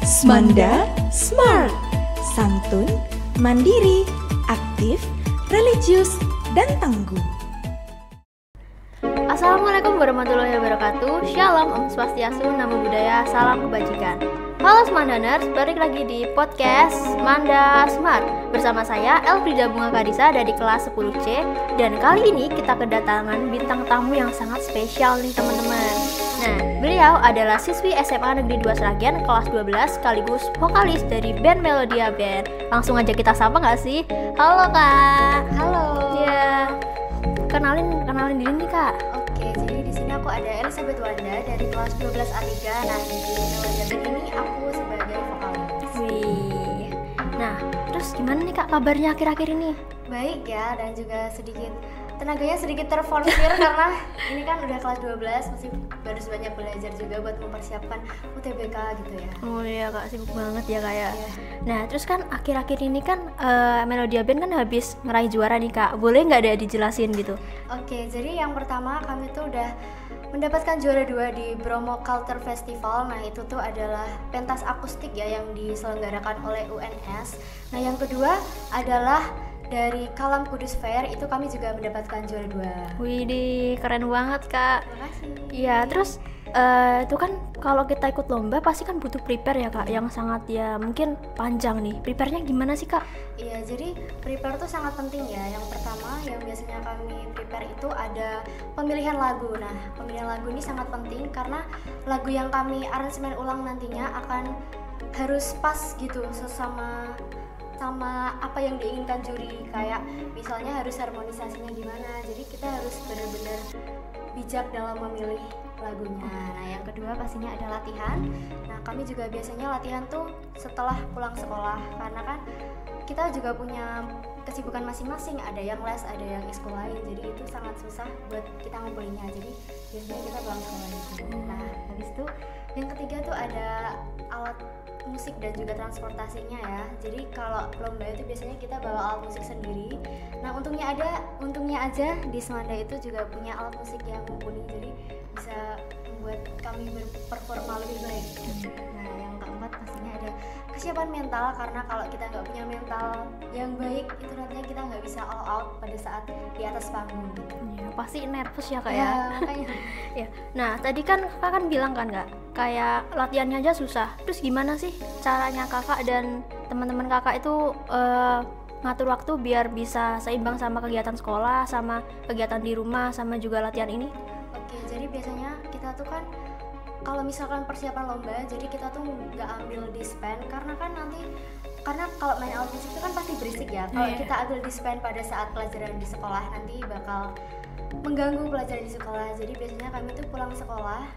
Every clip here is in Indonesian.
Smanda Smart, santun, mandiri, aktif, religius, dan tangguh. Assalamualaikum warahmatullahi wabarakatuh. Shalom, Om Swastiastu, Namo Buddhaya, salam kebajikan. Halo Smandaners, balik lagi di podcast Manda Smart bersama saya Elfrida Bunga Kadisa dari kelas 10C. Dan kali ini kita kedatangan bintang tamu yang sangat spesial nih teman-teman. Nah, beliau adalah siswi SMA Negeri 2 Sragen kelas 12 sekaligus vokalis dari band Melodia Band. Langsung aja kita sapa gak sih? Halo Kak. Halo. Ya, kenalin diri nih Kak. Oke, jadi di sini aku ada Elizabeth Wanda dari kelas 12 A3. Nah, di Melodia Band ini aku sebagai vokalis. Wih. Nah, terus gimana nih Kak kabarnya akhir-akhir ini? Baik ya, dan juga tenaganya sedikit terforsir karena ini kan udah kelas 12, masih baru banyak belajar juga buat mempersiapkan UTBK gitu ya. Oh iya Kak, sibuk banget ya Kak ya. Iya. Nah, terus kan akhir-akhir ini kan Melodia Band kan habis ngeraih juara nih Kak. Boleh nggak ada dijelasin gitu? Oke, jadi yang pertama kami tuh udah mendapatkan juara 2 di Bromo Culture Festival. Nah, itu tuh adalah pentas akustik ya yang diselenggarakan oleh UNS. Nah, yang kedua adalah dari Kalam Kudus Fair, itu kami juga mendapatkan juara 2. Widih, keren banget Kak. Terima kasih. Iya, terus itu kan kalau kita ikut lomba pasti kan butuh prepare ya Kak, yang sangat ya mungkin panjang nih. Prepare-nya gimana sih Kak? Iya, jadi prepare itu sangat penting ya. Yang pertama yang biasanya kami prepare itu ada pemilihan lagu. Nah, pemilihan lagu ini sangat penting karena lagu yang kami aransemen ulang nantinya akan harus pas gitu sama apa yang diinginkan juri. Kayak misalnya harus harmonisasinya gimana. Jadi kita harus benar-benar bijak dalam memilih lagunya. Nah, yang kedua pastinya ada latihan. Nah, kami juga biasanya latihan tuh setelah pulang sekolah karena kan kita juga punya kesibukan masing-masing, ada yang les, ada yang ekskul lain, jadi itu sangat susah buat kita ngumpulinnya. Jadi biasanya kita pulang sekolah gitu. Nah, habis itu yang ketiga tuh ada alat musik dan juga transportasinya ya. Jadi kalau lomba itu biasanya kita bawa alat musik sendiri. Nah, untungnya aja di Semanda itu juga punya alat musik yang mumpuni, jadi bisa membuat kami berperforma lebih baik. Nah, yang keempat pastinya ada kesiapan mental, karena kalau kita nggak punya mental yang baik itu nantinya kita nggak bisa all out pada saat di atas panggung gitu. Ya, pasti nervous ya Kak ya. Ya, makanya. Ya. Nah, tadi kan Kakak kan bilang kan Kak, kayak latihannya aja susah. Terus gimana sih caranya Kakak dan teman-teman Kakak itu ngatur waktu biar bisa seimbang sama kegiatan sekolah, sama kegiatan di rumah, sama juga latihan ini? Oke, jadi biasanya kita tuh kan kalau misalkan persiapan lomba, jadi kita tuh nggak ambil dispen karena kalau main alat musik itu kan pasti berisik ya. Kalau kita ambil dispen pada saat pelajaran di sekolah nanti bakal mengganggu pelajaran di sekolah. Jadi biasanya kami tuh pulang sekolah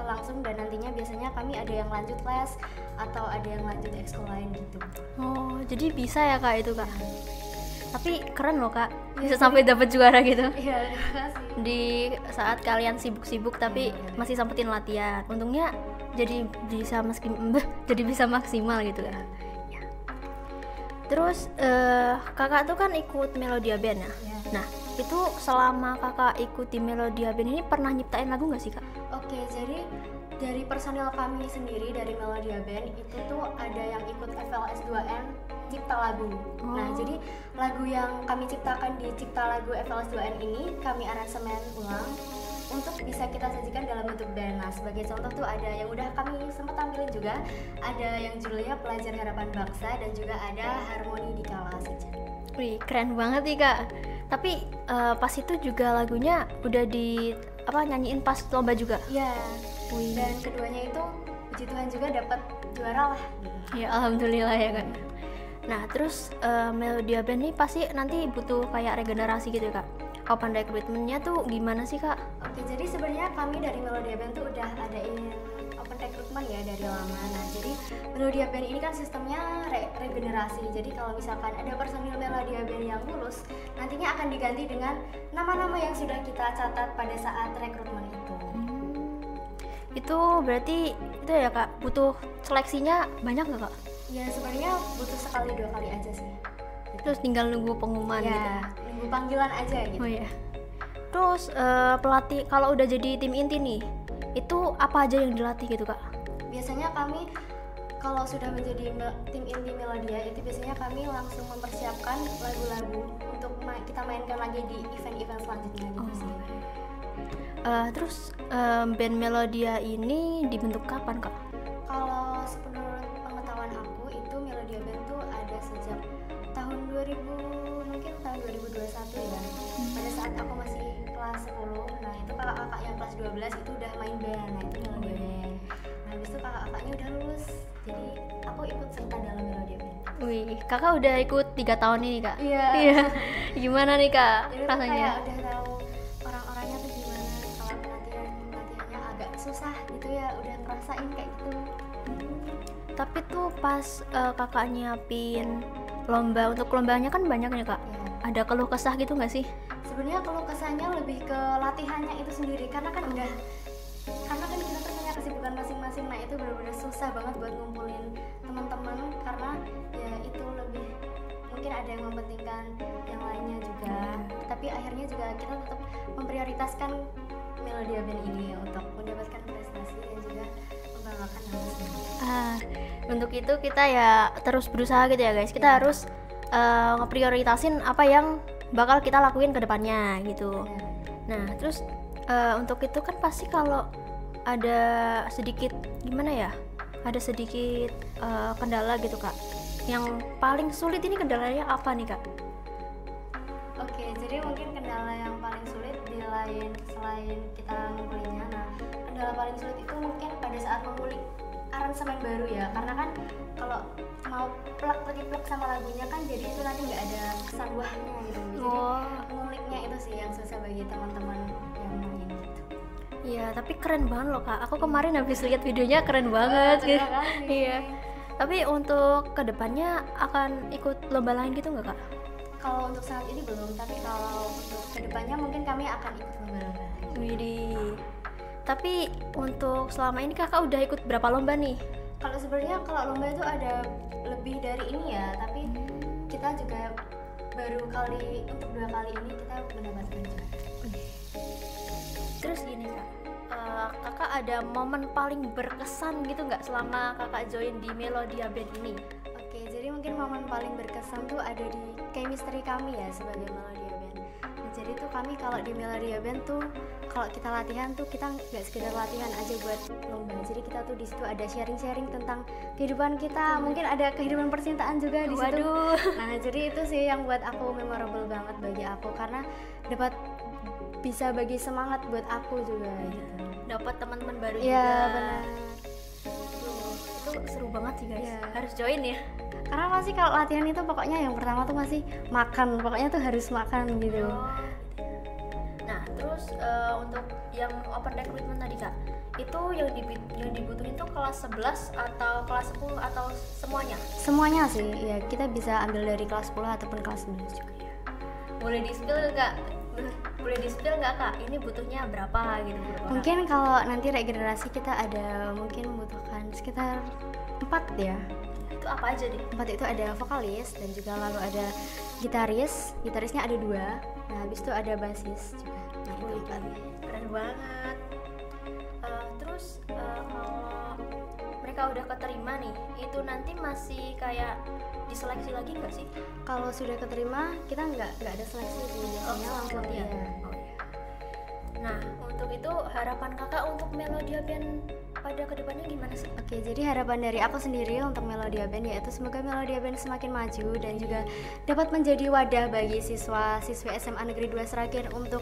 langsung, dan nantinya biasanya kami ada yang lanjut les atau ada yang lanjut ekskul lain gitu. Oh, jadi bisa ya Kak itu Kak. Tapi keren loh Kak, bisa sampai dapat juara gitu. Iya, terima kasih. Di saat kalian sibuk-sibuk tapi masih sempetin latihan. Untungnya jadi bisa maksimal gitu kan. Ya. Terus Kakak tuh kan ikut Melodia Band ya. Nah, itu selama Kakak ikut di Melodia Band ini pernah nyiptain lagu nggak sih Kak? Oke, jadi dari personil kami sendiri dari Melodia Band itu tuh ada yang ikut FLS 2N cipta lagu. Nah, jadi lagu yang kami ciptakan di cipta lagu FLS 2N ini kami aransemen ulang untuk bisa kita sajikan dalam bentuk band. Nah, sebagai contoh tuh ada yang udah kami sempat tampilin juga, ada yang judulnya Pelajar Harapan Bangsa dan juga ada Harmoni di Kala Senja. Wih, keren banget nih Kak. Tapi pas itu juga lagunya udah nyanyiin pas lomba juga? Iya. Wih. Dan keduanya itu puji Tuhan juga dapat juara lah gitu. Ya alhamdulillah ya Kak. Nah, terus Melodia Band nih pasti nanti butuh kayak regenerasi gitu ya Kak. Open recruitment-nya tuh gimana sih Kak? Oke, jadi sebenarnya kami dari Melodia Band tuh udah adain open recruitment ya dari lama. Nah, jadi Melodia Band ini kan sistemnya regenerasi. Jadi kalau misalkan ada personil Melodia Band yang lulus, nantinya akan diganti dengan nama-nama yang sudah kita catat pada saat rekrutmen itu. Itu berarti itu ya Kak, butuh seleksinya banyak nggak Kak? Ya, sebenarnya butuh sekali 2 kali aja sih. Terus tinggal nunggu pengumuman Ya, gitu. nunggu panggilan aja gitu. Oh iya. Terus pelatih kalau udah jadi tim inti nih, itu apa aja yang dilatih gitu Kak? biasanya kami kalau sudah menjadi tim inti Melodia itu biasanya kami langsung mempersiapkan lagu-lagu untuk kita mainkan lagi di event-event selanjutnya gitu sih. Terus band Melodia ini dibentuk kapan Kak? Kalau menurut pengetahuan aku itu Melodia Band tuh ada sejak tahun 2021 ya. Pada saat aku masih kelas 10, nah itu kakak-kakak yang kelas 12 itu udah main band, nah itu Melodia Band. Nah habis itu kakak-kakaknya udah lulus, jadi aku ikut serta dalam Melodia Band. Wih, kakak udah ikut 3 tahun ini Kak? Iya. Gimana nih Kak Jadi rasanya? kayak udah tahu orang-orangnya tuh gimana, kalau latihannya agak susah gitu ya, udah ngerasain kayak gitu. Tapi tuh pas kakak nyiapin lomba, untuk lombanya kan banyak nih Kak. Ya. Ada keluh kesah gitu nggak sih? Sebenarnya kalau kesannya lebih ke latihannya itu sendiri, karena kan kita tuh punya kesibukan masing-masing. Nah itu benar-benar susah banget buat ngumpulin teman-teman, karena ya itu lebih mungkin ada yang mementingkan yang lainnya juga. Tapi akhirnya juga kita tetap memprioritaskan Melodia Band ini untuk mendapatkan prestasi dan juga membanggakan nama sendiri. Untuk itu kita ya terus berusaha gitu ya guys. Kita harus ngeprioritasin apa yang bakal kita lakuin ke depannya gitu. Nah terus untuk itu kan pasti kalau ada sedikit gimana ya, ada sedikit kendala gitu Kak. Yang paling sulit ini kendalanya apa nih Kak? Oke, jadi mungkin kendala yang paling sulit selain kita ngumpulinnya, nah kendala paling sulit itu mungkin pada saat mengulik aransemen baru ya, karena kan kalau mau plek sama lagunya kan jadi itu nanti nggak ada kesan wahnya gitu. Jadi nguliknya itu sih yang susah bagi teman-teman yang main gitu. Iya, tapi keren banget loh Kak. Aku kemarin habis lihat videonya keren banget gitu. Iya. Tapi untuk kedepannya akan ikut lomba lain gitu nggak Kak? Kalau untuk saat ini belum, tapi kalau untuk kedepannya mungkin kami akan ikut lomba-lomba lain. Widih. Tapi untuk selama ini Kakak udah ikut berapa lomba nih? Kalau sebenarnya kalau lomba itu ada lebih dari ini ya, tapi kita juga baru untuk 2 kali ini kita mendapatkan juara. Terus gini Kak, Kakak ada momen paling berkesan gitu nggak selama Kakak join di Melodia Band ini? Oke, jadi mungkin momen paling berkesan tuh ada di chemistry kami ya sebagai Melodia Band. Nah, jadi tuh kami kalau di Melodia Band tuh kalau kita latihan tuh kita nggak sekedar latihan aja buat lomba. Jadi kita tuh di situ ada sharing-sharing tentang kehidupan kita, mungkin ada kehidupan percintaan juga di situ. Waduh. Nah, jadi itu sih yang buat aku memorable banget bagi aku, karena dapat bisa bagi semangat buat aku juga gitu. Dapat teman-teman baru Iya, juga. benar. Itu seru banget sih guys. Iya. Harus join ya. Karena masih kalau latihan itu pokoknya yang pertama tuh masih makan, pokoknya tuh harus makan gitu. Nah, terus untuk yang open recruitment tadi Kak, itu yang dibutuhin tuh kelas 11 atau kelas 10 atau semuanya? Semuanya sih, ya kita bisa ambil dari kelas 10 ataupun kelas 11 juga ya. Boleh di-spill nggak? Boleh di-spill nggak Kak? Ini butuhnya berapa gitu? Mungkin kalau nanti regenerasi kita ada mungkin membutuhkan sekitar 4 ya. Itu apa aja deh? 4 itu ada vokalis dan juga lalu ada gitarisnya ada 2. Nah habis itu ada basis juga. Nah itu 4. Keren banget. Terus kalau mereka udah keterima nih, itu nanti masih kayak diseleksi lagi nggak sih? Kalau sudah keterima kita nggak ada seleksi sih, biasanya langsung ya. Nah untuk itu harapan Kakak untuk Melodia Band pada kedepannya gimana sih? Oke, jadi harapan dari aku sendiri untuk Melodia Band yaitu semoga Melodia Band semakin maju dan juga dapat menjadi wadah bagi siswa-siswi SMA Negeri 2 Sragen untuk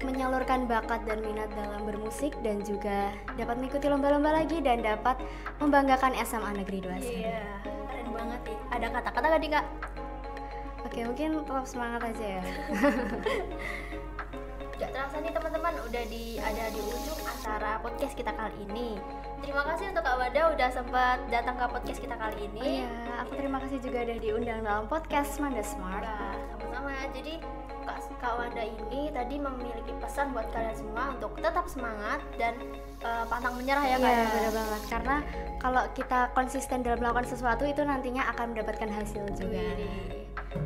menyalurkan bakat dan minat dalam bermusik dan juga dapat mengikuti lomba-lomba lagi dan dapat membanggakan SMA Negeri 2 Sragen. Iya, keren banget nih. Ada kata-kata gak nih Kak? Oke, mungkin tetap semangat aja ya. Gak terasa nih teman-teman ada di ujung acara podcast kita kali ini. Terima kasih untuk Kak Wanda udah sempat datang ke podcast kita kali ini. Iya, aku terima kasih juga udah diundang dalam podcast Manda Smart. Nah, sama-sama. Jadi Kak Wanda ini tadi memiliki pesan buat kalian semua untuk tetap semangat dan pantang menyerah ya Kak. Iya, benar banget. Karena kalau kita konsisten dalam melakukan sesuatu itu nantinya akan mendapatkan hasil juga.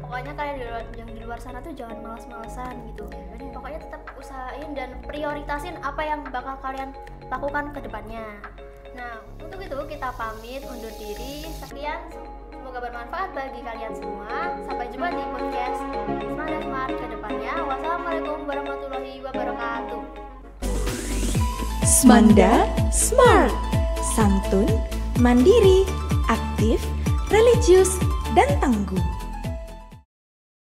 Pokoknya kalian yang di luar sana tuh jangan malas-malasan gitu. Pokoknya tetap usahain dan prioritasin apa yang bakal kalian lakukan ke depannya. Nah, untuk itu kita pamit undur diri. Sekian, semoga bermanfaat bagi kalian semua. Sampai jumpa di podcast Manda Smart ke depannya. Wassalamualaikum warahmatullahi wabarakatuh. Manda Smart, santun, mandiri, aktif, religius, dan tangguh.